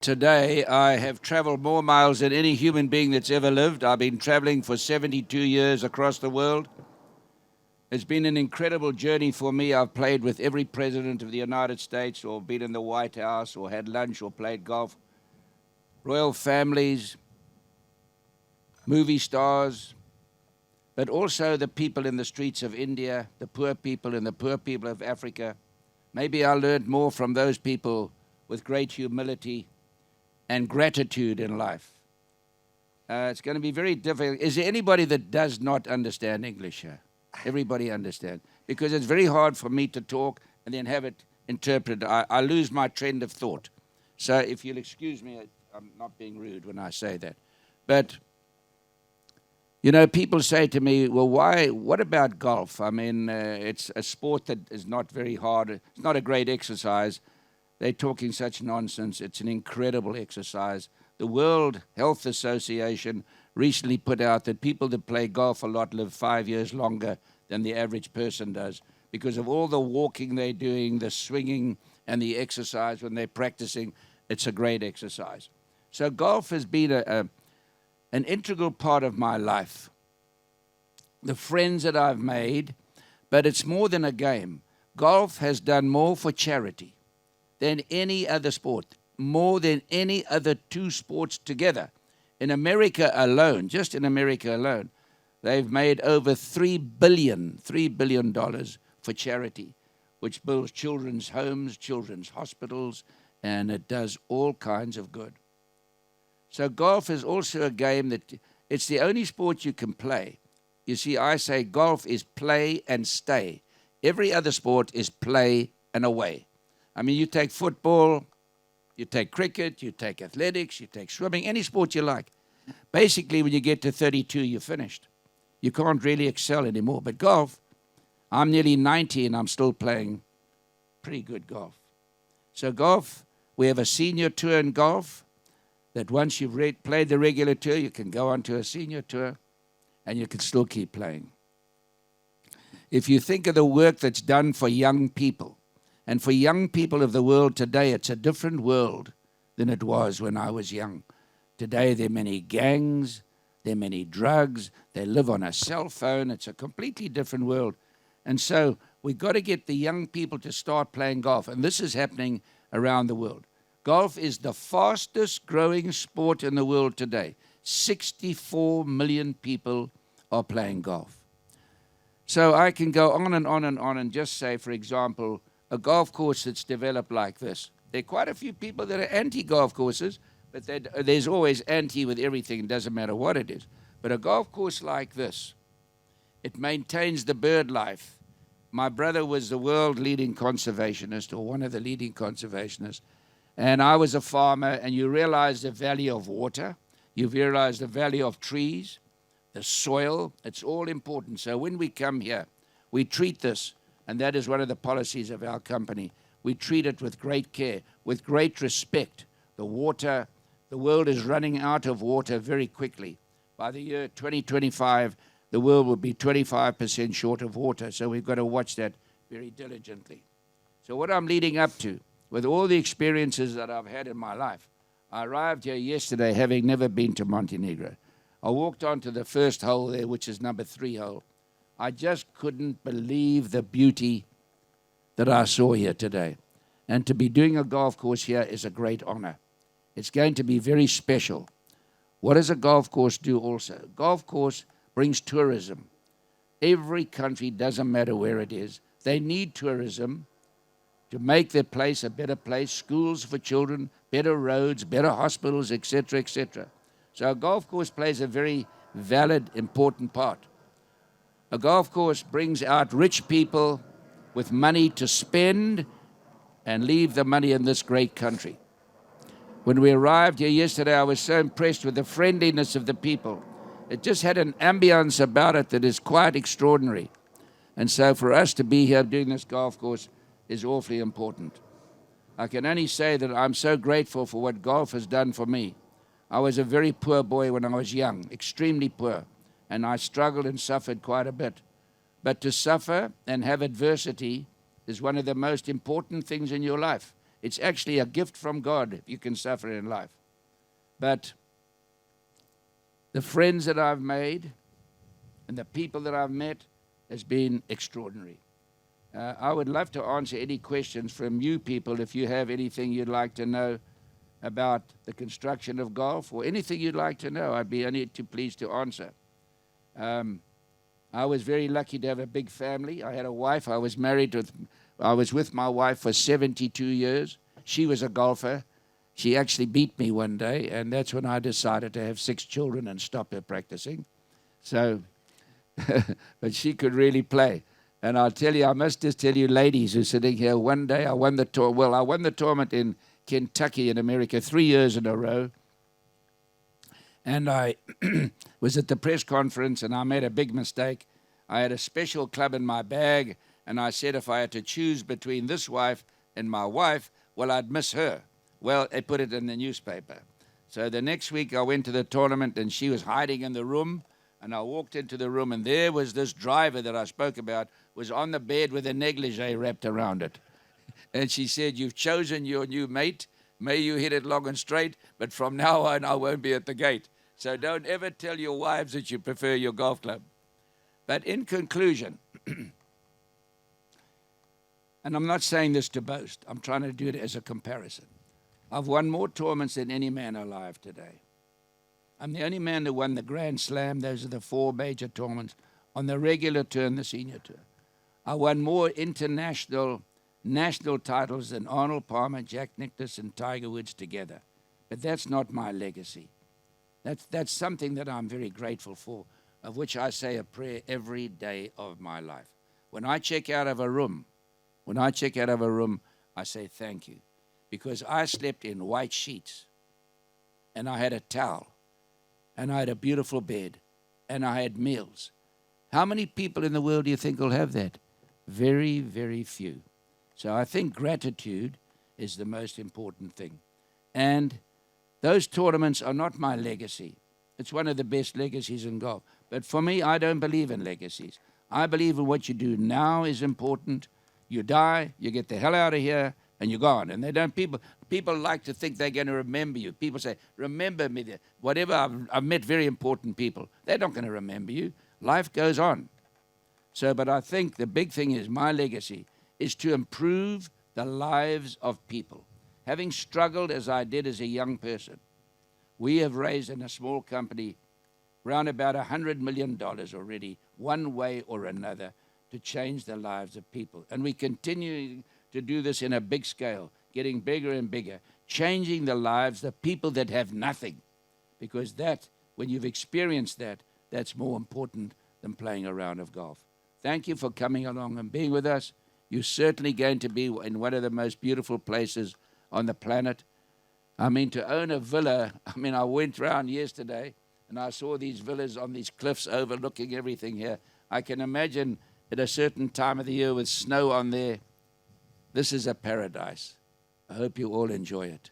Today, I have traveled more miles than any human being that's ever lived. I've been traveling for 72 years across the world. It's been an incredible journey for me. I've played with every president of the United States, or been in the White House, or had lunch, or played golf. Royal families, movie stars, but also the people in the streets of India, the poor people and the poor people of Africa. Maybe I learned more from those people with great humility and gratitude in life. It's going to be very difficult. Is there anybody that does not understand English here? Everybody understands. Because it's very hard for me to talk and then have it interpreted. I lose my trend of thought. So if you'll excuse me, I'm not being rude when I say that. But, people say to me, well, what about golf? I mean, it's a sport that is not very hard. It's not a great exercise. They're talking such nonsense. It's an incredible exercise. The World Health Association recently put out that people that play golf a lot live 5 years longer than the average person does because of all the walking they're doing, the swinging, and the exercise when they're practicing. It's a great exercise. So golf has been an integral part of my life. The friends that I've made, but it's more than a game. Golf has done more for charity than any other sport, more than any other two sports together. In America alone, just in America alone, they've made over $3 billion for charity, which builds children's homes, children's hospitals, and it does all kinds of good. So golf is also a game that it's the only sport you can play. You see, I say golf is play and stay. Every other sport is play and away. I mean, you take football, you take cricket, you take athletics, you take swimming, any sport you like. Basically, when you get to 32, you're finished. You can't really excel anymore. But golf, I'm nearly 90 and I'm still playing pretty good golf. So golf, we have a senior tour in golf that once you've played the regular tour, you can go on to a senior tour and you can still keep playing. If you think of the work that's done for young people, and for young people of the world today, it's a different world than it was when I was young. Today, there are many gangs, there are many drugs, they live on a cell phone. It's a completely different world. And so we've got to get the young people to start playing golf. And this is happening around the world. Golf is the fastest growing sport in the world today. 64 million people are playing golf. So I can go on and on and on and just say, for example, a golf course that's developed like this. There are quite a few people that are anti-golf courses, but there's always anti with everything. It doesn't matter what it is. But a golf course like this, it maintains the bird life. My brother was the world leading conservationist, or one of the leading conservationists, and I was a farmer, and you realize the value of water. You realize the value of trees, the soil. It's all important. So when we come here, we treat this. And that is one of the policies of our company. We treat it with great care, with great respect. The water, the world is running out of water very quickly. By the year 2025, the world will be 25% short of water. So we've got to watch that very diligently. So what I'm leading up to, with all the experiences that I've had in my life, I arrived here yesterday having never been to Montenegro. I walked onto the first hole there, which is number 3 hole. I just couldn't believe the beauty that I saw here today. And to be doing a golf course here is a great honor. It's going to be very special. What does a golf course do also? Golf course brings tourism. Every country, doesn't matter where it is, they need tourism to make their place a better place, schools for children, better roads, better hospitals, etc., etc. So a golf course plays a very valid, important part. A golf course brings out rich people with money to spend and leave the money in this great country. When we arrived here yesterday, I was so impressed with the friendliness of the people. It just had an ambience about it that is quite extraordinary. And so for us to be here doing this golf course is awfully important. I can only say that I'm so grateful for what golf has done for me. I was a very poor boy when I was young, extremely poor. And I struggled and suffered quite a bit. But to suffer and have adversity is one of the most important things in your life. It's actually a gift from God if you can suffer in life. But the friends that I've made and the people that I've met has been extraordinary. I would love to answer any questions from you people if you have anything you'd like to know about the construction of golf or anything you'd like to know. I'd be only too pleased to answer. I was very lucky to have a big family. I had a wife. I was with my wife for 72 years. She was a golfer. She actually beat me one day, and that's when I decided to have 6 children and stop her practicing. So, but she could really play. And I'll tell you, I must just tell you, ladies who are sitting here, one day I won the tour. Well, I won the tournament in Kentucky in America 3 years in a row. And I was at the press conference, and I made a big mistake. I had a special club in my bag, and I said if I had to choose between this wife and my wife, well, I'd miss her. Well, they put it in the newspaper. So the next week I went to the tournament, and she was hiding in the room, and I walked into the room, and there was this driver that I spoke about, was on the bed with a negligee wrapped around it. And she said, "You've chosen your new mate. May you hit it long and straight, but from now on, I won't be at the gate." So don't ever tell your wives that you prefer your golf club. But in conclusion, and I'm not saying this to boast, I'm trying to do it as a comparison. I've won more tournaments than any man alive today. I'm the only man that won the Grand Slam. Those are the 4 major tournaments. On the regular tour and the senior tour, I won more international, national titles than Arnold Palmer, Jack Nicklaus, and Tiger Woods together. But that's not my legacy. That's something that I'm very grateful for, of which I say a prayer every day of my life. When I check out of a room, I say thank you, because I slept in white sheets, and I had a towel, and I had a beautiful bed, and I had meals. How many people in the world do you think will have that? Very, very few. So I think gratitude is the most important thing. And those tournaments are not my legacy. It's one of the best legacies in golf. But for me, I don't believe in legacies. I believe in what you do now is important. You die, you get the hell out of here, and you're gone. And they don't. People like to think they're going to remember you. People say, "Remember me." Whatever. I've met very important people. They're not going to remember you. Life goes on. So, but I think the big thing is my legacy is to improve the lives of people. Having struggled as I did as a young person, we have raised in a small company around about $100 million already, one way or another, to change the lives of people. And we continue to do this in a big scale, getting bigger and bigger, changing the lives of people that have nothing. Because that, when you've experienced that, that's more important than playing a round of golf. Thank you for coming along and being with us. You're certainly going to be in one of the most beautiful places on the planet. I mean, to own a villa, I went around yesterday and I saw these villas on these cliffs overlooking everything here. I can imagine at a certain time of the year with snow on there. This is a paradise. I hope you all enjoy it.